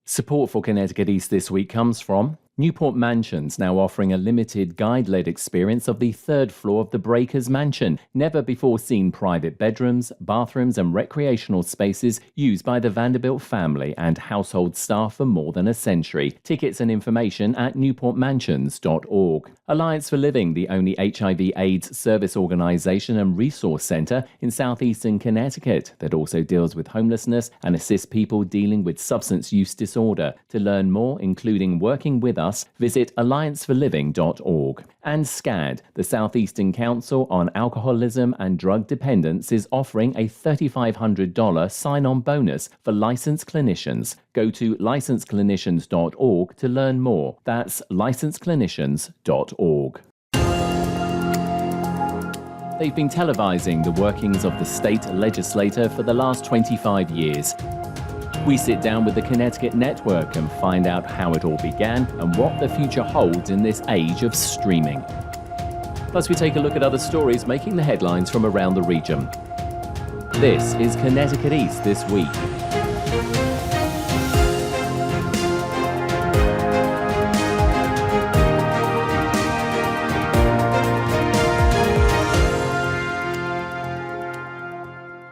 Support for Connecticut East this week comes from Newport Mansions, now offering a limited guide-led experience of the third floor of the Breakers Mansion. Never-before-seen private bedrooms, bathrooms and recreational spaces used by the Vanderbilt family and household staff for more than a century. Tickets and information at newportmansions.org. Alliance for Living, the only HIV/AIDS service organisation and resource centre in southeastern Connecticut that also deals with homelessness and assists people dealing with substance use disorder. To learn more, including working with us, visit allianceforliving.org. And SCAD, the Southeastern Council on Alcoholism and Drug Dependence, is offering a $3,500 sign-on bonus for licensed clinicians. Go to licensedclinicians.org to learn more. That's licensedclinicians.org. They've been televising the workings of the state legislature for the last 25 years. We sit down with the Connecticut Network and find out how it all began and what the future holds in this age of streaming. Plus, we take a look at other stories making the headlines from around the region. This is Connecticut East This Week.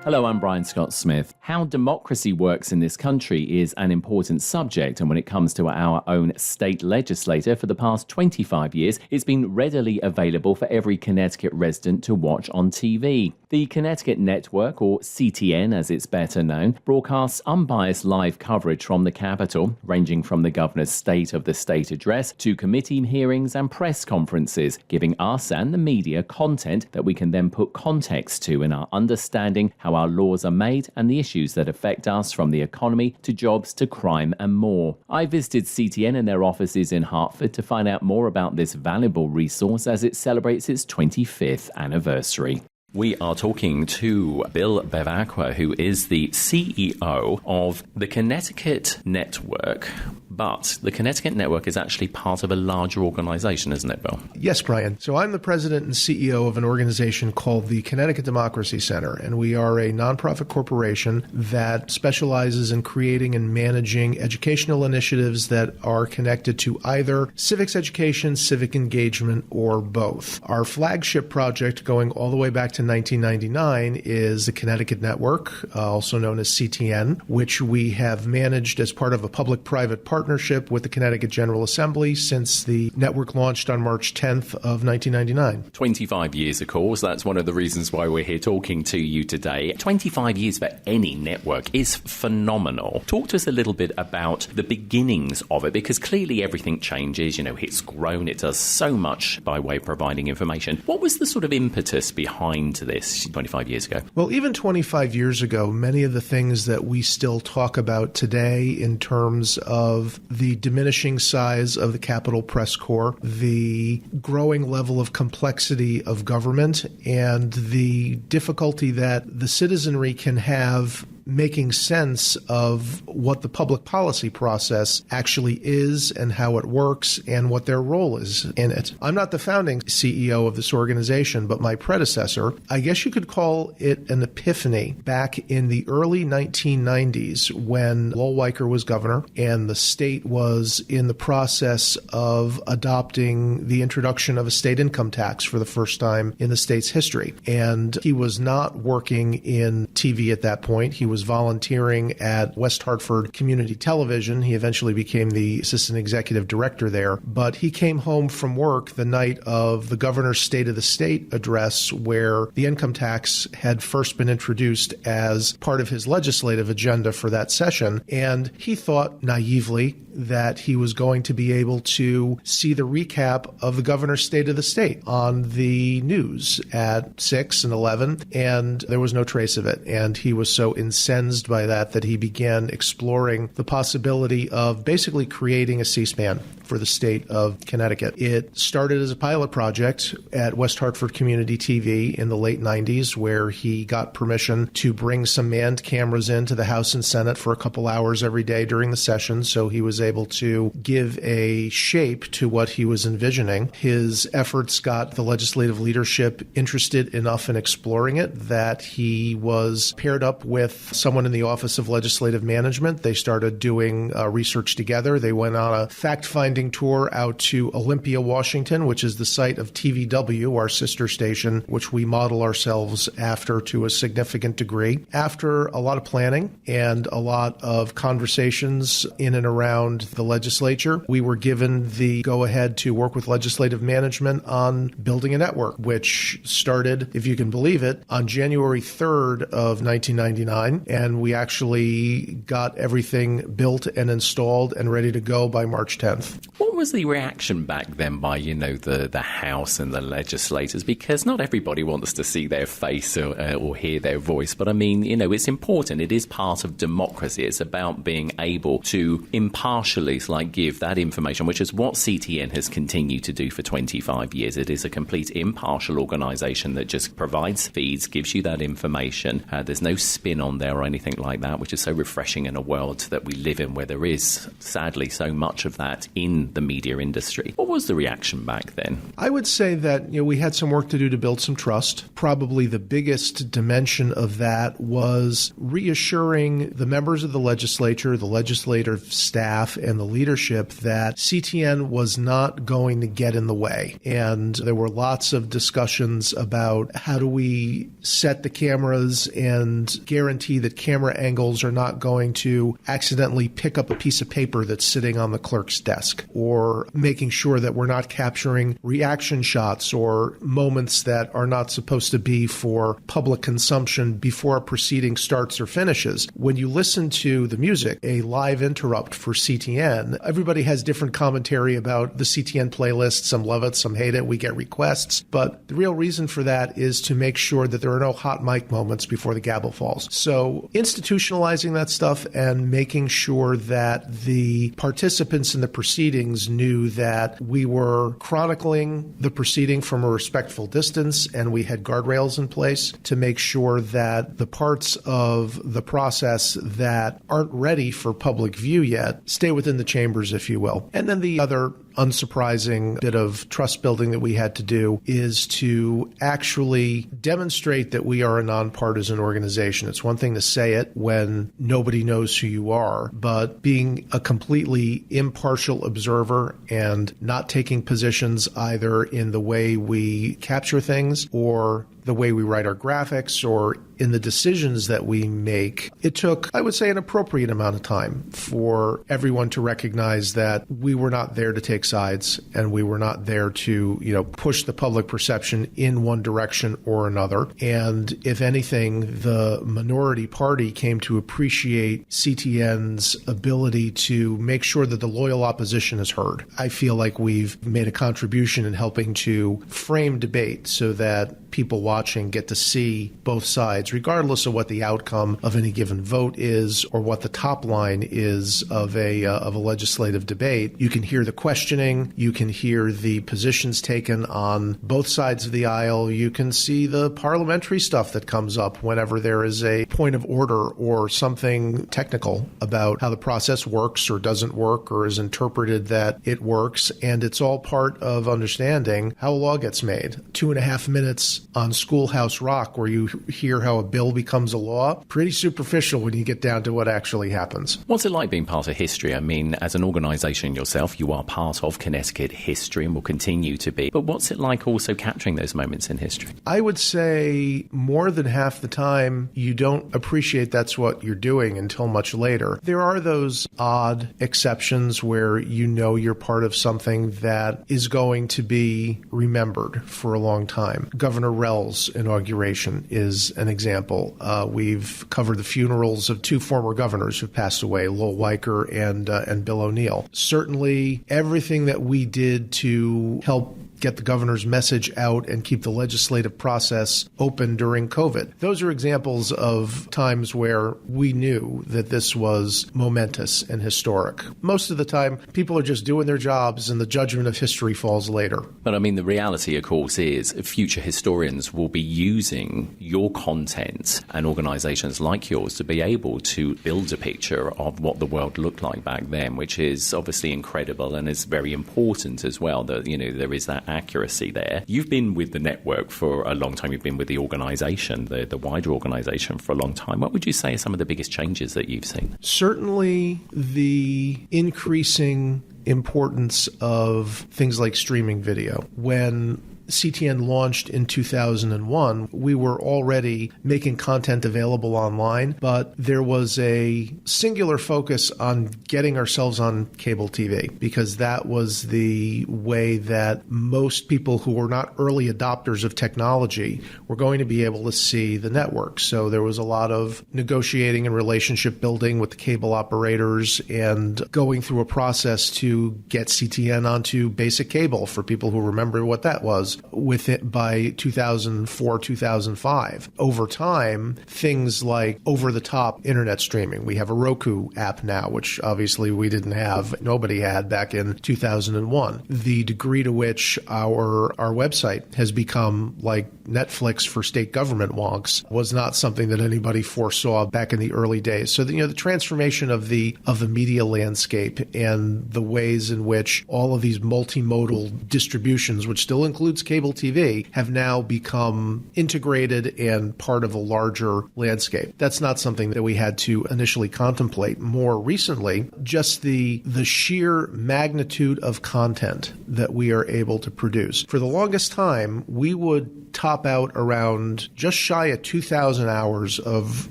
Hello, I'm Brian Scott Smith. How democracy works in this country is an important subject, and when it comes to our own state legislature, for the past 25 years, it's been readily available for every Connecticut resident to watch on TV. The Connecticut Network, or CTN as it's better known, broadcasts unbiased live coverage from the Capitol, ranging from the governor's State of the State address to committee hearings and press conferences, giving us and the media content that we can then put context to in our understanding how our laws are made and the issues that affect us, from the economy to jobs to crime and more. I visited CTN in their offices in Hartford to find out more about this valuable resource as it celebrates its 25th anniversary. We are talking to Bill Bevacqua, who is the CEO of the Connecticut Network. But the Connecticut Network is actually part of a larger organization, isn't it, Bill? Yes, Brian. So I'm the president and CEO of an organization called the Connecticut Democracy Center, and we are a nonprofit corporation that specializes in creating and managing educational initiatives that are connected to either civics education, civic engagement, or both. Our flagship project, going all the way back to 1999, is the Connecticut Network, also known as CTN, which we have managed as part of a public-private partnership with the Connecticut General Assembly since the network launched on March 10th of 1999. 25 years, of course. That's one of the reasons why we're here talking to you today. 25 years for any network is phenomenal. Talk to us a little bit about the beginnings of it, because clearly everything changes. You know, it's grown. It does so much by way of providing information. What was the sort of impetus behind this 25 years ago? Well, even 25 years ago, many of the things that we still talk about today in terms of the diminishing size of the Capitol Press Corps, the growing level of complexity of government, and the difficulty that the citizenry can have making sense of what the public policy process actually is and how it works and what their role is in it. I'm not the founding CEO of this organization, but my predecessor, I guess you could call it an epiphany back in the early 1990s when Lowell Weicker was governor and the state was in the process of adopting the introduction of a state income tax for the first time in the state's history. And he was not working in TV at that point. He was volunteering at West Hartford Community Television. He eventually became the assistant executive director there. But he came home from work the night of the governor's State of the State address, where the income tax had first been introduced as part of his legislative agenda for that session. And he thought naively that he was going to be able to see the recap of the governor's State of the State on the news at 6 and 11, and there was no trace of it. And he was so incensed by that he began exploring the possibility of basically creating a C-SPAN for the state of Connecticut. It started as a pilot project at West Hartford Community TV in the late 90s, where he got permission to bring some manned cameras into the House and Senate for a couple hours every day during the session, so he was able to give a shape to what he was envisioning. His efforts got the legislative leadership interested enough in exploring it that he was paired up with someone in the Office of Legislative Management. They started doing research together. They went on a fact-finding tour out to Olympia, Washington, which is the site of TVW, our sister station, which we model ourselves after to a significant degree. After a lot of planning and a lot of conversations in and around the legislature, we were given the go-ahead to work with legislative management on building a network, which started, if you can believe it, on January 3rd of 1999, and we actually got everything built and installed and ready to go by March 10th. What was the reaction back then by, the House and the legislators? Because not everybody wants to see their face or hear their voice, but I mean, it's important. It is part of democracy. It's about being able to impartially give that information, which is what CTN has continued to do for 25 years. It is a complete impartial organisation that just provides feeds, gives you that information. There's no spin on there or anything like that, which is so refreshing in a world that we live in where there is, sadly, so much of that in the media industry. What was the reaction back then? I would say that we had some work to do to build some trust. Probably the biggest dimension of that was reassuring the members of the legislature, the legislative staff, and the leadership that CTN was not going to get in the way. And there were lots of discussions about how do we set the cameras and guarantee that camera angles are not going to accidentally pick up a piece of paper that's sitting on the clerk's desk, or making sure that we're not capturing reaction shots or moments that are not supposed to be for public consumption before a proceeding starts or finishes. When you listen to the music, a live interrupt for CTN, everybody has different commentary about the CTN playlist. Some love it, some hate it. We get requests. But the real reason for that is to make sure that there are no hot mic moments before the gavel falls. So institutionalizing that stuff and making sure that the participants in the proceedings knew that we were chronicling the proceeding from a respectful distance, and we had guardrails in place to make sure that the parts of the process that aren't ready for public view yet stay within the chambers, if you will. And then the other unsurprising bit of trust building that we had to do is to actually demonstrate that we are a nonpartisan organization. It's one thing to say it when nobody knows who you are, but being a completely impartial observer and not taking positions either in the way we capture things or the way we write our graphics or in the decisions that we make. It took, I would say, an appropriate amount of time for everyone to recognize that we were not there to take sides and we were not there to, push the public perception in one direction or another. And if anything, the minority party came to appreciate CTN's ability to make sure that the loyal opposition is heard. I feel like we've made a contribution in helping to frame debate so that people watching get to see both sides, regardless of what the outcome of any given vote is or what the top line is of a legislative debate. You can hear the questioning, you can hear the positions taken on both sides of the aisle, you can see the parliamentary stuff that comes up whenever there is a point of order or something technical about how the process works or doesn't work or is interpreted that it works, and it's all part of understanding how a law gets made. 2.5 minutes on Schoolhouse Rock where you hear how a bill becomes a law, pretty superficial when you get down to what actually happens. What's it like being part of history? I mean, as an organisation yourself, you are part of Connecticut history and will continue to be. But what's it like also capturing those moments in history? I would say more than half the time you don't appreciate that's what you're doing until much later. There are those odd exceptions where you're part of something that is going to be remembered for a long time. Governor Rell's inauguration is an example. We've covered the funerals of two former governors who passed away, Lowell Weicker and Bill O'Neill. Certainly, everything that we did to help get the governor's message out and keep the legislative process open during COVID. Those are examples of times where we knew that this was momentous and historic. Most of the time, people are just doing their jobs and the judgment of history falls later. But I mean, the reality, of course, is future historians will be using your content and organisations like yours to be able to build a picture of what the world looked like back then, which is obviously incredible and is very important as well, that, you know, there is that accuracy there. You've been with the network for a long time. You've been with the organisation, the wider organisation, for a long time. What would you say are some of the biggest changes that you've seen? Certainly the increasing importance of things like streaming video. When CTN launched in 2001, we were already making content available online, but there was a singular focus on getting ourselves on cable TV because that was the way that most people who were not early adopters of technology were going to be able to see the network. So there was a lot of negotiating and relationship building with the cable operators and going through a process to get CTN onto basic cable for people who remember what that was. With it by 2004, 2005. Over time, things like over-the-top internet streaming. We have a Roku app now, which obviously we didn't have, nobody had back in 2001. The degree to which our website has become like Netflix for state government wonks was not something that anybody foresaw back in the early days. So the transformation of the media landscape and the ways in which all of these multimodal distributions, which still includes cable TV, have now become integrated and part of a larger landscape. That's not something that we had to initially contemplate. More recently, just the sheer magnitude of content that we are able to produce. For the longest time, we would top out around just shy of 2,000 hours of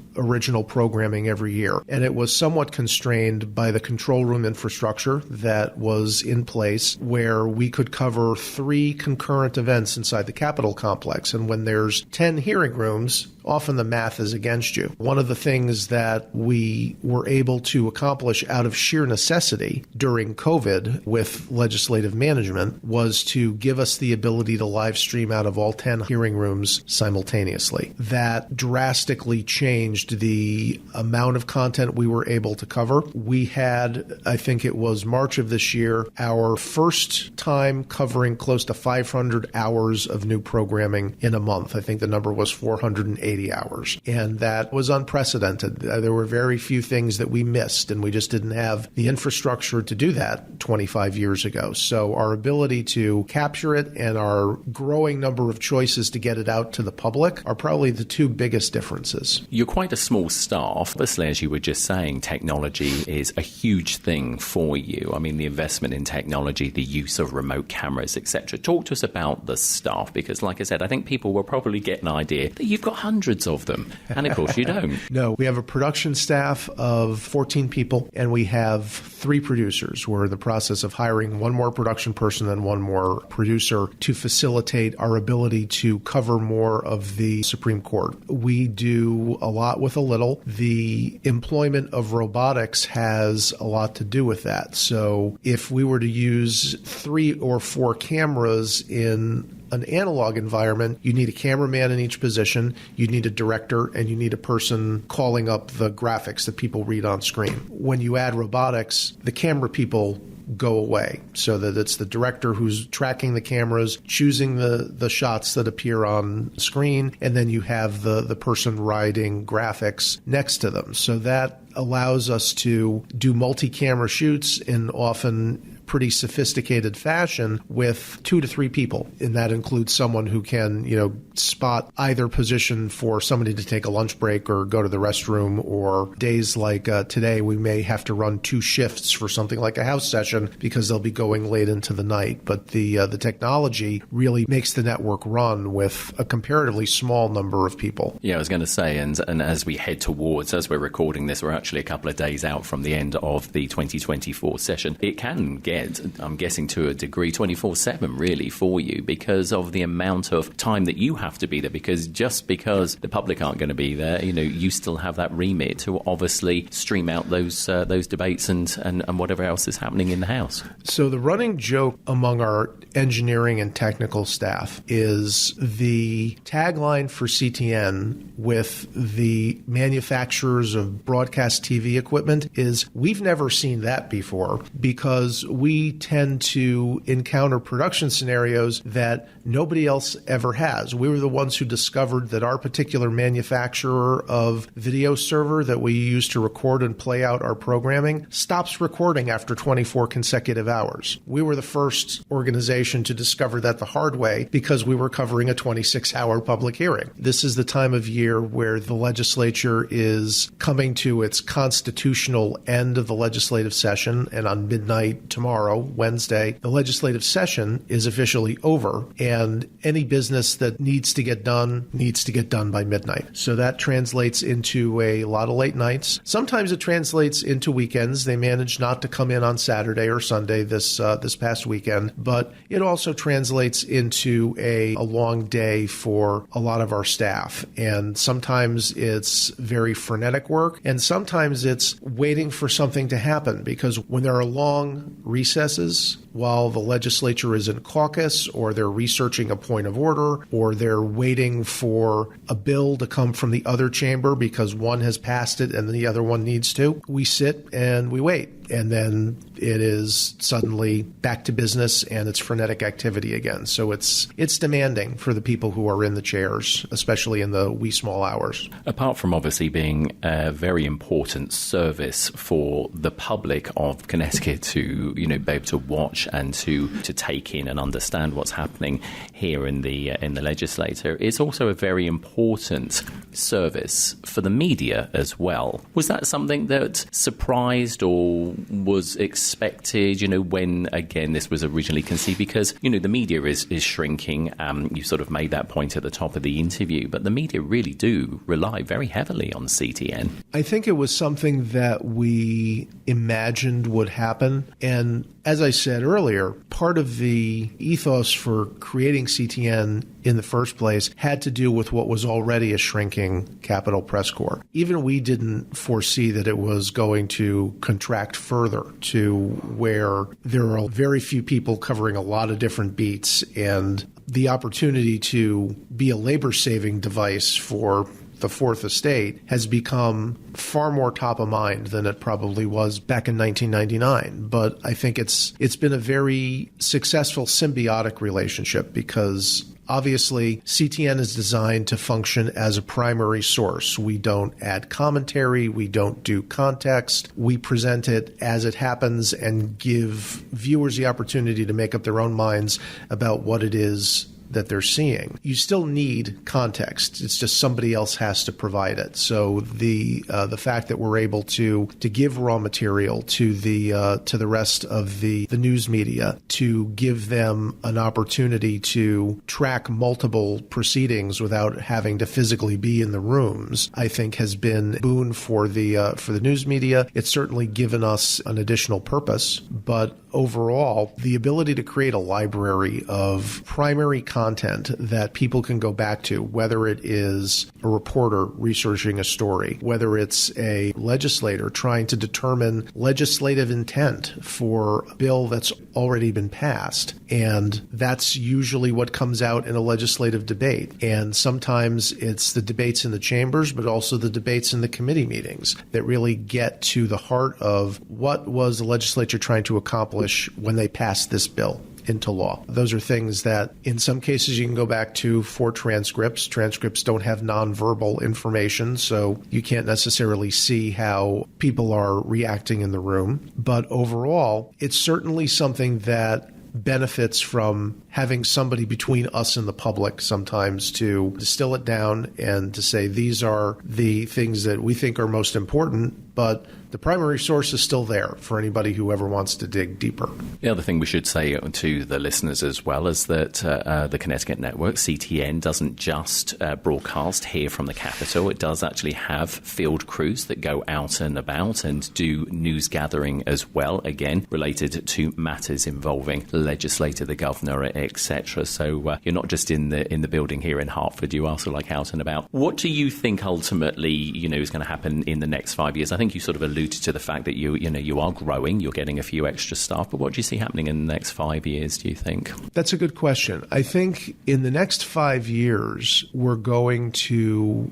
original programming every year. And it was somewhat constrained by the control room infrastructure that was in place where we could cover 3 concurrent events inside the Capitol complex. And when there's 10 hearing rooms, often the math is against you. One of the things that we were able to accomplish out of sheer necessity during COVID with legislative management was to give us the ability to live stream out of all 10 hearing rooms simultaneously. That drastically changed the amount of content we were able to cover. We had, I think it was March of this year, our first time covering close to 500 hours of new programming in a month. I think the number was 480 hours. And that was unprecedented. There were very few things that we missed, and we just didn't have the infrastructure to do that 25 years ago. So our ability to capture it and our growing number of choices to get it out to the public are probably the 2 biggest differences. You're quite a small staff. Obviously, as you were just saying, technology is a huge thing for you. I mean, the investment in technology, the use of remote cameras, etc. Talk to us about the staff, because like I said, I think people will probably get an idea that you've got hundreds of them. And of course you don't. No, we have a production staff of 14 people, and we have 3 producers. We're in the process of hiring 1 more production person and 1 more producer to facilitate our ability to cover more of the Supreme Court. We do a lot with a little. The employment of robotics has a lot to do with that. So if we were to use 3 or 4 cameras in an analog environment, you need a cameraman in each position, you need a director, and you need a person calling up the graphics that people read on screen. When you add robotics, the camera people go away, so that it's the director who's tracking the cameras, choosing the shots that appear on screen, and then you have the person writing graphics next to them. So that allows us to do multi-camera shoots in often pretty sophisticated fashion with 2 to 3 people. And that includes someone who can, spot either position for somebody to take a lunch break or go to the restroom, or days like today, we may have to run 2 shifts for something like a house session because they'll be going late into the night. But the technology really makes the network run with a comparatively small number of people. Yeah, I was going to say, and as we head towards, as we're recording this, we're actually a couple of days out from the end of the 2024 session. It can get get, I'm guessing to a degree, 24/7 really for you because of the amount of time that you have to be there. Because just because the public aren't going to be there, you still have that remit to obviously stream out those debates and whatever else is happening in the House. So the running joke among our engineering and technical staff is the tagline for CTN with the manufacturers of broadcast TV equipment is, we've never seen that before, because we tend to encounter production scenarios that nobody else ever has. We were the ones who discovered that our particular manufacturer of video server that we use to record and play out our programming stops recording after 24 consecutive hours. We were the first organization to discover that the hard way because we were covering a 26-hour public hearing. This is the time of year where the legislature is coming to its constitutional end of the legislative session, and on midnight tomorrow, Wednesday, the legislative session is officially over, and any business that needs to get done by midnight. So that translates into a lot of late nights. Sometimes it translates into weekends. They managed not to come in on Saturday or Sunday this past weekend, but it also translates into a long day for a lot of our staff. And sometimes it's very frenetic work, and sometimes it's waiting for something to happen, because when there are long recesses while the legislature is in caucus, or they're researching a point of order, or they're waiting for a bill to come from the other chamber because one has passed it and the other one needs to, we sit and we wait. And then it is suddenly back to business and it's frenetic activity again. So it's demanding for the people who are in the chairs, especially in the wee small hours. Apart from obviously being a very important service for the public of Connecticut to, be able to watch and to take in and understand what's happening here in the legislature, it's also a very important service for the media as well. Was that something that surprised or was expected, when, again, this was originally conceived? Because, the media is shrinking. You sort of made that point at the top of the interview, but the media really do rely very heavily on CTN. I think it was something that we imagined would happen. And as I said earlier, part of the ethos for creating CTN in the first place had to do with what was already a shrinking Capitol Press Corps. Even we didn't foresee that it was going to contract further to where there are very few people covering a lot of different beats, and the opportunity to be a labor-saving device for the Fourth Estate has become far more top of mind than it probably was back in 1999. But I think it's been a very successful symbiotic relationship, because obviously, CTN is designed to function as a primary source. We don't add commentary. We don't do context. We present it as it happens and give viewers the opportunity to make up their own minds about what it is that they're seeing. You still need context. It's just somebody else has to provide it. So the fact that we're able to give raw material to the rest of the news media, to give them an opportunity to track multiple proceedings without having to physically be in the rooms, I think has been a boon for the news media. It's certainly given us an additional purpose, but overall, the ability to create a library of primary content that people can go back to, whether it is a reporter researching a story, whether it's a legislator trying to determine legislative intent for a bill that's already been passed. And that's usually what comes out in a legislative debate. And sometimes it's the debates in the chambers, but also the debates in the committee meetings that really get to the heart of what was the legislature trying to accomplish when they passed this bill into law. Those are things that in some cases you can go back to for transcripts. Transcripts don't have nonverbal information, so you can't necessarily see how people are reacting in the room. But overall, it's certainly something that benefits from having somebody between us and the public sometimes to distill it down and to say these are the things that we think are most important, but the primary source is still there for anybody who ever wants to dig deeper. The other thing we should say to the listeners as well is that the Connecticut Network, CTN, doesn't just broadcast here from the Capitol. It does actually have field crews that go out and about and do news gathering as well, again, related to matters involving the legislature, the governor, etc. So you're not just in the building here in Hartford, you are also out and about. What do you think ultimately, is going to happen in the next 5 years? I think you sort of alluded to the fact that you are growing, you're getting a few extra staff, but what do you see happening in the next 5 years, do you think? That's a good question. I think in the next 5 years, we're going to,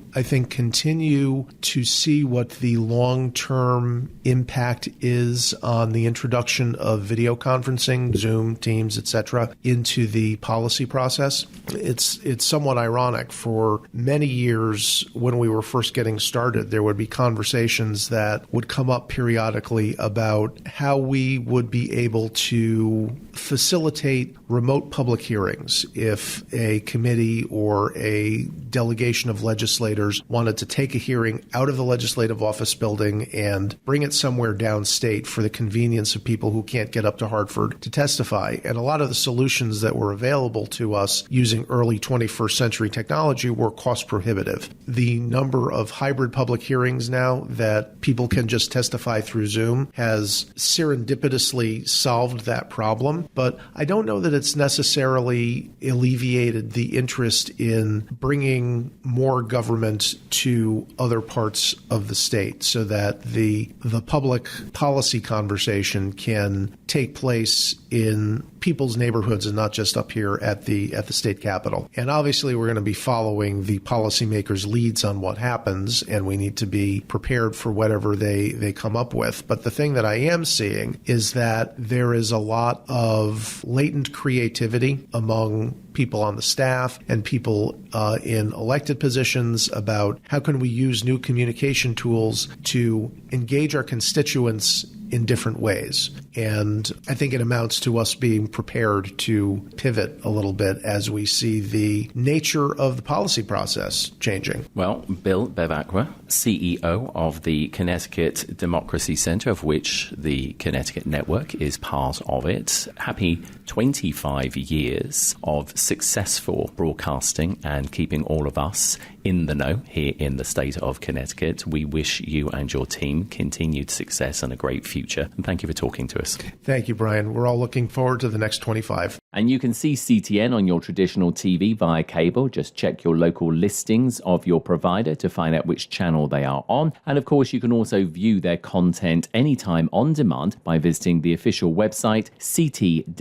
continue to see what the long-term impact is on the introduction of video conferencing, Zoom, Teams, etc., into the policy process. It's somewhat ironic. For many years, when we were first getting started, there would be conversations that would come up periodically about how we would be able to facilitate remote public hearings if a committee or a delegation of legislators wanted to take a hearing out of the legislative office building and bring it somewhere downstate for the convenience of people who can't get up to Hartford to testify. And a lot of the solutions that were available to us using early 21st century technology were cost prohibitive. The number of hybrid public hearings now that people can just testify through Zoom has serendipitously solved that problem, but I don't know that it's necessarily alleviated the interest in bringing more government to other parts of the state so that the public policy conversation can take place in people's neighborhoods and not just up here at the state capitol. And obviously we're going to be following the policymakers' leads on what happens, and we need to be prepared for whatever they come up with. But the thing that I am seeing is that there is a lot of latent creativity among people on the staff and people in elected positions about how can we use new communication tools to engage our constituents in different ways. And I think it amounts to us being prepared to pivot a little bit as we see the nature of the policy process changing. Well, Bill Bevacqua, CEO of the Connecticut Democracy Center, of which the Connecticut Network is part of it. Happy 25 years of successful broadcasting and keeping all of us in the know here in the state of Connecticut. We wish you and your team continued success and a great future. And thank you for talking to us. Thank you, Brian. We're all looking forward to the next 25. And you can see CTN on your traditional TV via cable. Just check your local listings of your provider to find out which channel they are on. And of course, you can also view their content anytime on demand by visiting the official website, ct-n.com.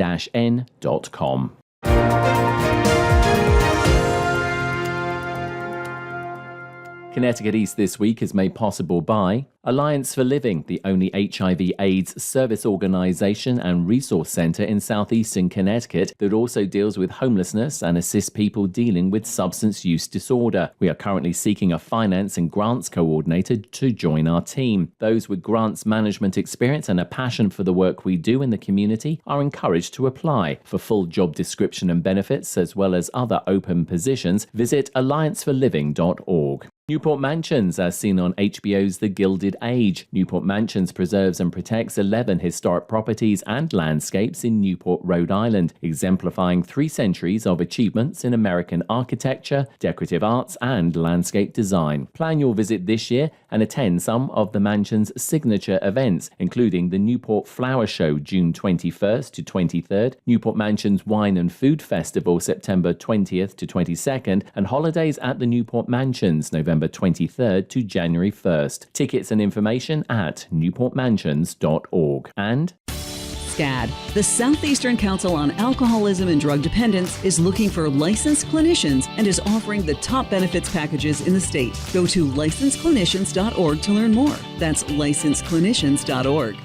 Connecticut East This Week is made possible by Alliance for Living, the only HIV/AIDS service organization and resource center in southeastern Connecticut that also deals with homelessness and assists people dealing with substance use disorder. We are currently seeking a finance and grants coordinator to join our team. Those with grants management experience and a passion for the work we do in the community are encouraged to apply. For full job description and benefits, as well as other open positions, visit allianceforliving.org. Newport Mansions, as seen on HBO's The Gilded Age. Newport Mansions preserves and protects 11 historic properties and landscapes in Newport, Rhode Island, exemplifying 3 centuries of achievements in American architecture, decorative arts, and landscape design. Plan your visit this year and attend some of the mansion's signature events, including the Newport Flower Show, June 21st to 23rd, Newport Mansion's Wine and Food Festival, September 20th to 22nd, and Holidays at the Newport Mansions, November 23rd to January 1st. Tickets and information at newportmansions.org. And SCAD, the Southeastern Council on Alcoholism and Drug Dependence, is looking for licensed clinicians and is offering the top benefits packages in the state. Go to licensedclinicians.org to learn more. That's licensedclinicians.org.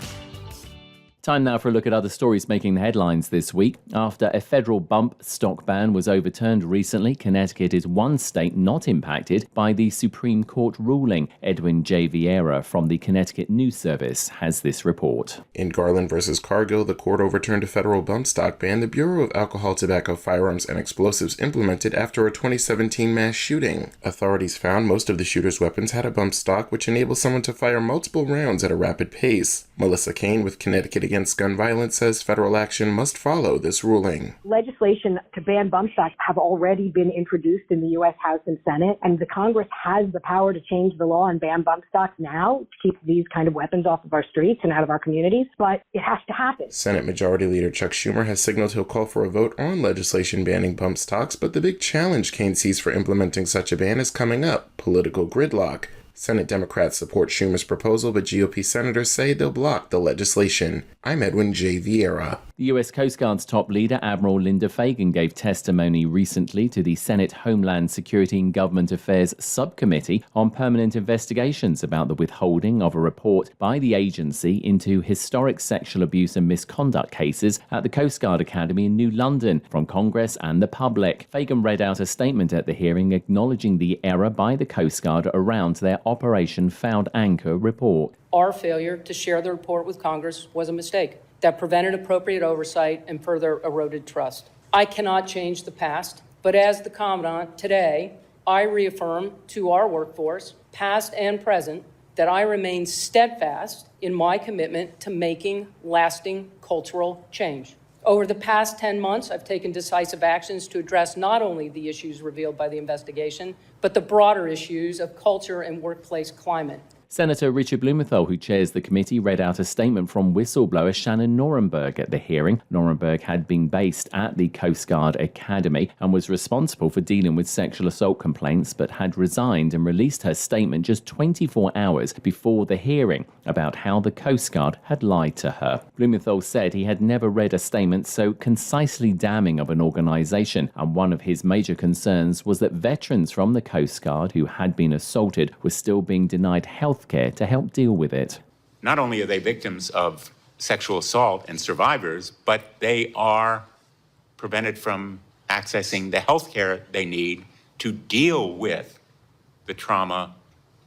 Time now for a look at other stories making the headlines this week. After a federal bump stock ban was overturned recently, Connecticut is one state not impacted by the Supreme Court ruling. Edwin J. Vieira from the Connecticut News Service has this report. In Garland versus Cargill, the court overturned a federal bump stock ban the Bureau of Alcohol, Tobacco, Firearms, and Explosives implemented after a 2017 mass shooting. Authorities found most of the shooter's weapons had a bump stock, which enables someone to fire multiple rounds at a rapid pace. Melissa Kane with Connecticut Against Gun Violence says federal action must follow this ruling. Legislation to ban bump stocks have already been introduced in the U.S. House and Senate, and the Congress has the power to change the law and ban bump stocks now to keep these kind of weapons off of our streets and out of our communities, but it has to happen. Senate Majority Leader Chuck Schumer has signaled he'll call for a vote on legislation banning bump stocks, but the big challenge Kane sees for implementing such a ban is coming up: political gridlock. Senate Democrats support Schumer's proposal, but GOP senators say they'll block the legislation. I'm Edwin J. Vieira. The U.S. Coast Guard's top leader, Admiral Linda Fagan, gave testimony recently to the Senate Homeland Security and Government Affairs Subcommittee on permanent investigations about the withholding of a report by the agency into historic sexual abuse and misconduct cases at the Coast Guard Academy in New London from Congress and the public. Fagan read out a statement at the hearing acknowledging the error by the Coast Guard around their Operation Found Anchor report. Our failure to share the report with Congress was a mistake that prevented appropriate oversight and further eroded trust. I cannot change the past, but as the Commandant today, I reaffirm to our workforce, past and present, that I remain steadfast in my commitment to making lasting cultural change. Over the past 10 months, I've taken decisive actions to address not only the issues revealed by the investigation, but the broader issues of culture and workplace climate. Senator Richard Blumenthal, who chairs the committee, read out a statement from whistleblower Shannon Norenberg at the hearing. Norenberg had been based at the Coast Guard Academy and was responsible for dealing with sexual assault complaints, but had resigned and released her statement just 24 hours before the hearing about how the Coast Guard had lied to her. Blumenthal said he had never read a statement so concisely damning of an organization, and one of his major concerns was that veterans from the Coast Guard who had been assaulted were still being denied health care to help deal with it. Not only are they victims of sexual assault and survivors, but they are prevented from accessing the health care they need to deal with the trauma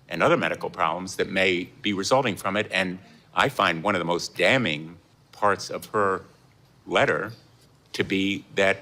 and other medical problems that may be resulting from it. And I find one of the most damning parts of her letter to be that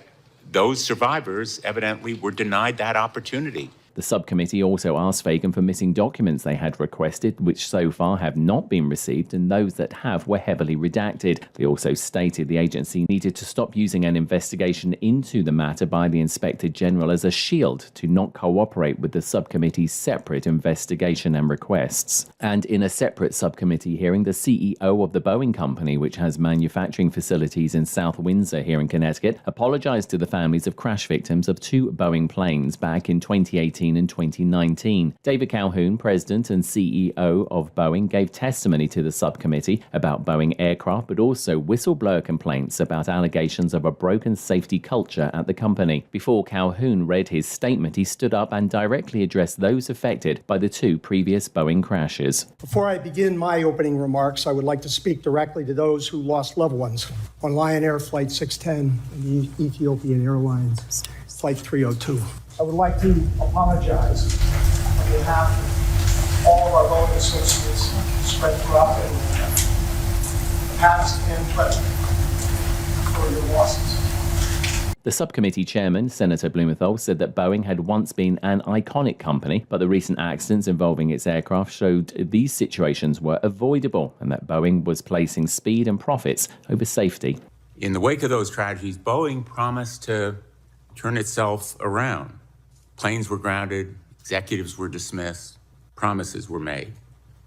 those survivors evidently were denied that opportunity. The subcommittee also asked Fagan for missing documents they had requested, which so far have not been received, and those that have were heavily redacted. They also stated the agency needed to stop using an investigation into the matter by the Inspector General as a shield to not cooperate with the subcommittee's separate investigation and requests. And in a separate subcommittee hearing, the CEO of the Boeing Company, which has manufacturing facilities in South Windsor here in Connecticut, apologized to the families of crash victims of two Boeing planes back in 2018 and 2019. David Calhoun, president and CEO of Boeing, gave testimony to the subcommittee about Boeing aircraft, but also whistleblower complaints about allegations of a broken safety culture at the company. Before Calhoun read his statement, he stood up and directly addressed those affected by the two previous Boeing crashes. Before I begin my opening remarks, I would like to speak directly to those who lost loved ones on Lion Air Flight 610 and the Ethiopian Airlines Flight 302. I would like to apologize on behalf of all of our Boeing associates spread throughout the past and present for your losses. The subcommittee chairman, Senator Blumenthal, said that Boeing had once been an iconic company, but the recent accidents involving its aircraft showed these situations were avoidable and that Boeing was placing speed and profits over safety. In the wake of those tragedies, Boeing promised to turn itself around. Planes were grounded, executives were dismissed, promises were made.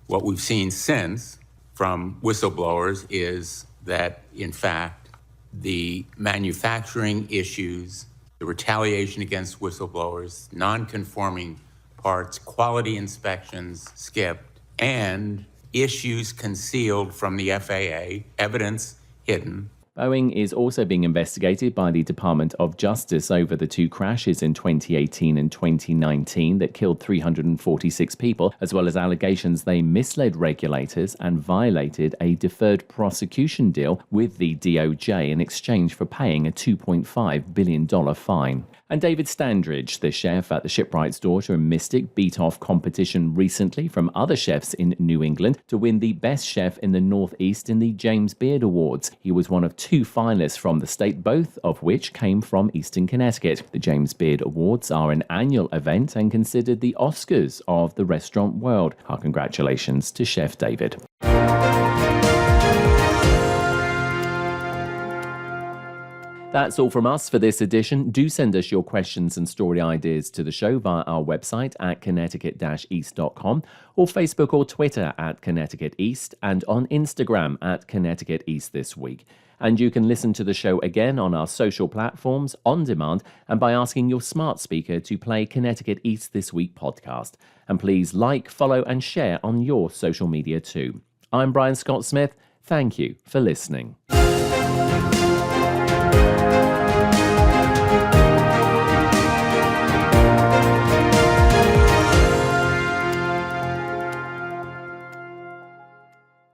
What we've seen since from whistleblowers is that, in fact, the manufacturing issues, the retaliation against whistleblowers, non-conforming parts, quality inspections skipped, and issues concealed from the FAA, evidence hidden. Boeing is also being investigated by the Department of Justice over the two crashes in 2018 and 2019 that killed 346 people, as well as allegations they misled regulators and violated a deferred prosecution deal with the DOJ in exchange for paying a $2.5 billion fine. And David Standridge, the chef at the Shipwright's Daughter in Mystic, beat off competition recently from other chefs in New England to win the Best Chef in the Northeast in the James Beard Awards. He was one of two finalists from the state, both of which came from Eastern Connecticut. The James Beard Awards are an annual event and considered the Oscars of the restaurant world. Our congratulations to Chef David. That's all from us for this edition. Do send us your questions and story ideas to the show via our website at connecticut-east.com or Facebook or Twitter at Connecticut East and on Instagram at Connecticut East This Week. And you can listen to the show again on our social platforms on demand and by asking your smart speaker to play Connecticut East This Week podcast. And please like, follow and share on your social media too. I'm Brian Scott Smith. Thank you for listening.